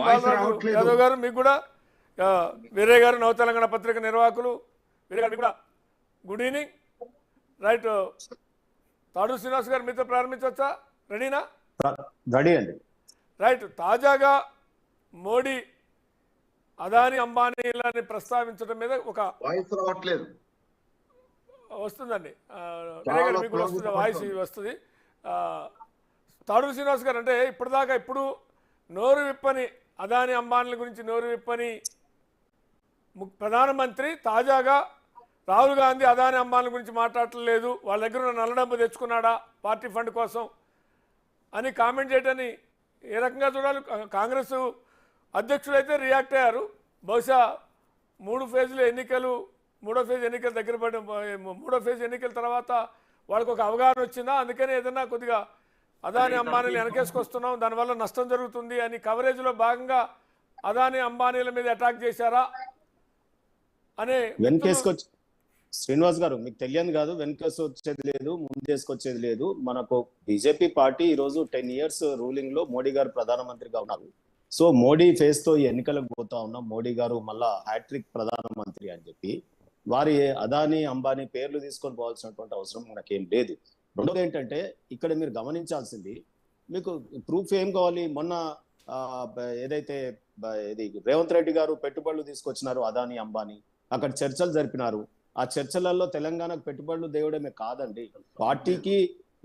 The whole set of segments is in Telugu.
బాలరాజు యాదవ్ గారు మీకు కూడా వీరయ్య గారు నవ తెలంగాణ పత్రిక నిర్వాహకులు వీరయ్య గారు కూడా గుడ్ ఈవినింగ్. రైట్, తాడు శ్రీనివాస్ గారు మీతో ప్రారంభించవచ్చా? రెడీనా? రెడీ అండి. రైట్, తాజాగా మోడీ అదాని అంబానీలని ప్రస్తావించడం మీద ఒక వాయిస్ రావట్లేదు. వస్తుందండి, వీరయ్య గారు మీకు వస్తుంది, వాయిస్ వస్తుంది. తాడు శ్రీనివాస్ గారు, అంటే ఇప్పటిదాకా ఇప్పుడు నోరు విప్పని అదాని అంబానీల గురించి నోరు విప్పని ప్రధానమంత్రి తాజాగా రాహుల్ గాంధీ అదాని అంబానీల గురించి మాట్లాడలేదు, వాళ్ళ దగ్గర ఉన్న నల్ల డబ్బు తెచ్చుకున్నాడా పార్టీ ఫండ్ కోసం అని కామెంట్ చేయడాన్ని ఏ రకంగా చూడాలి? కాంగ్రెస్ అధ్యక్షుడైతే రియాక్ట్ అయ్యారు. బహుశా మూడో ఫేజ్ ఎన్నికలు దగ్గర పడిన మూడో ఫేజ్ ఎన్నికల తర్వాత వాళ్ళకు ఒక అవగాహన వచ్చిందా, అందుకని ఏదన్నా కొద్దిగా అదాని అంబానీలు వెనకేసుకొస్తున్నాం, దానివల్ల నష్టం జరుగుతుంది అని కవరేజ్లో భాగంగా అదాని అంబానీల మీద అటాక్ చేశారా అనే వెనకేసుకొచ్చి శ్రీనివాస్ గారు, మీకు తెలియదు కాదు, వెనకేసి వచ్చేది లేదు, ముందేసుకొచ్చేది లేదు. మనకు బీజేపీ పార్టీ ఈరోజు 10 years రూలింగ్ లో మోడీ గారు ప్రధానమంత్రిగా ఉన్నారు. సో మోడీ ఫేస్ తో ఎన్నికలకు పోతా ఉన్నాం, మోడీ గారు మళ్ళా హ్యాట్రిక్ ప్రధానమంత్రి అని చెప్పి వారి అదాని అంబానీ పేర్లు తీసుకొని పోవాల్సినటువంటి అవసరం మనకేం లేదు. రెండోది ఏంటంటే ఇక్కడ మీరు గమనించాల్సింది, మీకు ప్రూఫ్ ఏం కావాలి? మొన్న ఏదైతే రేవంత్ రెడ్డి గారు పెట్టుబడులు తీసుకొచ్చినారు అదాని అంబానీ, అక్కడ చర్చలు జరిపినారు. ఆ చర్చలలో తెలంగాణకు పెట్టుబడులు తేవడమే కాదండి, పార్టీకి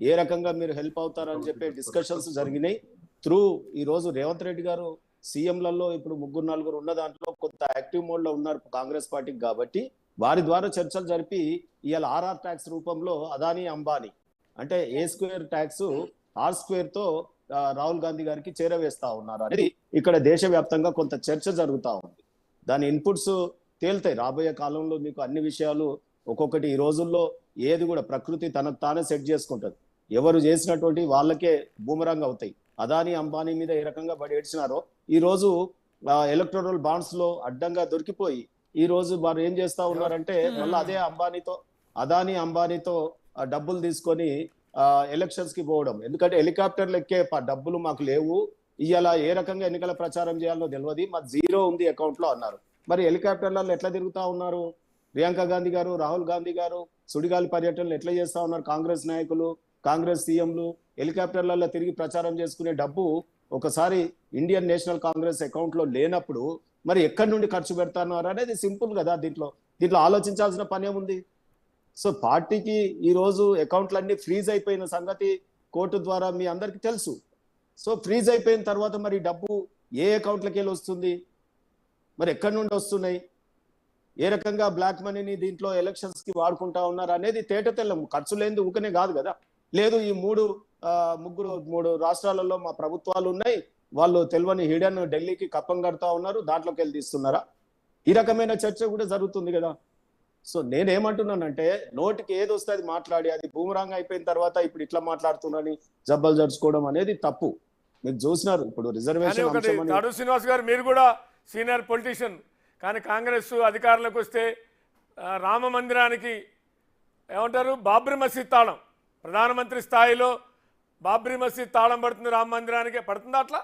ఏ రకంగా మీరు హెల్ప్ అవుతారని చెప్పే డిస్కషన్స్ జరిగినాయి. త్రూ ఈ రోజు రేవంత్ రెడ్డి గారు సీఎంలలో ఇప్పుడు 3-4 ఉన్న దాంట్లో కొంత యాక్టివ్ మోడ్ లో ఉన్నారు కాంగ్రెస్ పార్టీకి, కాబట్టి వారి ద్వారా చర్చలు జరిపి ఇవాళ ఆర్ఆర్ ట్యాక్స్ రూపంలో అదాని అంబానీ అంటే A² ట్యాక్స్ R² తో రాహుల్ గాంధీ గారికి చేరవేస్తా ఉన్నారు అనేది ఇక్కడ దేశవ్యాప్తంగా కొంత చర్చ జరుగుతూ ఉంది. దాని ఇన్పుట్స్ తేలుతాయి రాబోయే కాలంలో. మీకు అన్ని విషయాలు ఒక్కొక్కటి ఈ రోజుల్లో ఏది కూడా ప్రకృతి తనకు తానే సెట్ చేసుకుంటది, ఎవరు చేసినటువంటి వాళ్ళకే బూమరాంగ్ అవుతాయి. అదాని అంబానీ మీద ఏ రకంగా బడి ఏడ్చినారో ఈ రోజు ఎలక్టోరల్ బాండ్స్ లో అడ్డంగా దొరికిపోయి ఈ రోజు వారు ఏం చేస్తా ఉన్నారంటే మళ్ళీ అదే అదాని అంబానీతో డబ్బులు తీసుకొని ఎలక్షన్స్ కి పోవడం. ఎందుకంటే హెలికాప్టర్లు ఎక్కే డబ్బులు మాకు లేవు, ఇవాళ ఏ రకంగా ఎన్నికల ప్రచారం చేయాలో తెలియదు, మాకు 0 ఉంది అకౌంట్ లో అన్నారు. మరి హెలికాప్టర్లలో ఎట్లా తిరుగుతా ఉన్నారు? ప్రియాంక గాంధీ గారు, రాహుల్ గాంధీ గారు సుడిగాలి పర్యటనలు ఎట్లా చేస్తా ఉన్నారు? కాంగ్రెస్ నాయకులు, కాంగ్రెస్ సీఎంలు హెలికాప్టర్లలో తిరిగి ప్రచారం చేసుకునే డబ్బు ఒకసారి ఇండియన్ నేషనల్ కాంగ్రెస్ అకౌంట్ లో లేనప్పుడు మరి ఎక్కడి నుండి ఖర్చు పెడతాన్నారు అనేది సింపుల్ కదా. దీంట్లో ఆలోచించాల్సిన పని ఏముంది? సో పార్టీకి ఈ రోజు అకౌంట్లన్నీ ఫ్రీజ్ అయిపోయిన సంగతి కోర్టు ద్వారా మీ అందరికి తెలుసు. సో ఫ్రీజ్ అయిపోయిన తర్వాత మరి డబ్బు ఏ అకౌంట్లకి వెళ్ళి వస్తుంది, మరి ఎక్కడి నుండి వస్తున్నాయి, ఏ రకంగా బ్లాక్ మనీని దీంట్లో ఎలక్షన్స్ కి వాడుకుంటా ఉన్నారు అనేది తేట తెల్లం. ఖర్చు లేనిది ఊకనే కాదు కదా. లేదు ఈ 3 రాష్ట్రాలలో మా ప్రభుత్వాలు ఉన్నాయి, వాళ్ళు తెలియని హిడెన్ ఢిల్లీకి కప్పం కడతా ఉన్నారు, దాంట్లోకి వెళ్ళి తీస్తున్నారా? ఈ రకమైన చర్చ కూడా జరుగుతుంది కదా. సో నేనేమంటున్నానంటే నోటికి ఏది వస్తే అది మాట్లాడి అది బూమరాంగ్ అయిపోయిన తర్వాత ఇప్పుడు ఇట్లా మాట్లాడుతున్నారని జబ్బలు జరుచుకోవడం అనేది తప్పు. మీరు చూసినారు ఇప్పుడు రిజర్వేషన్. తాడు శ్రీనివాస్ గారు, మీరు కూడా సీనియర్ పొలిటీషియన్, కానీ కాంగ్రెస్ అధికారంలోకి వస్తే రామ మందిరానికి ఏమంటారు బాబ్రీ మసీద్ తాళం, ప్రధానమంత్రి స్థాయిలో బాబ్రీ మసీద్ తాళం పడుతుంది, రామ మందిరానికి పడుతుందా? అట్లా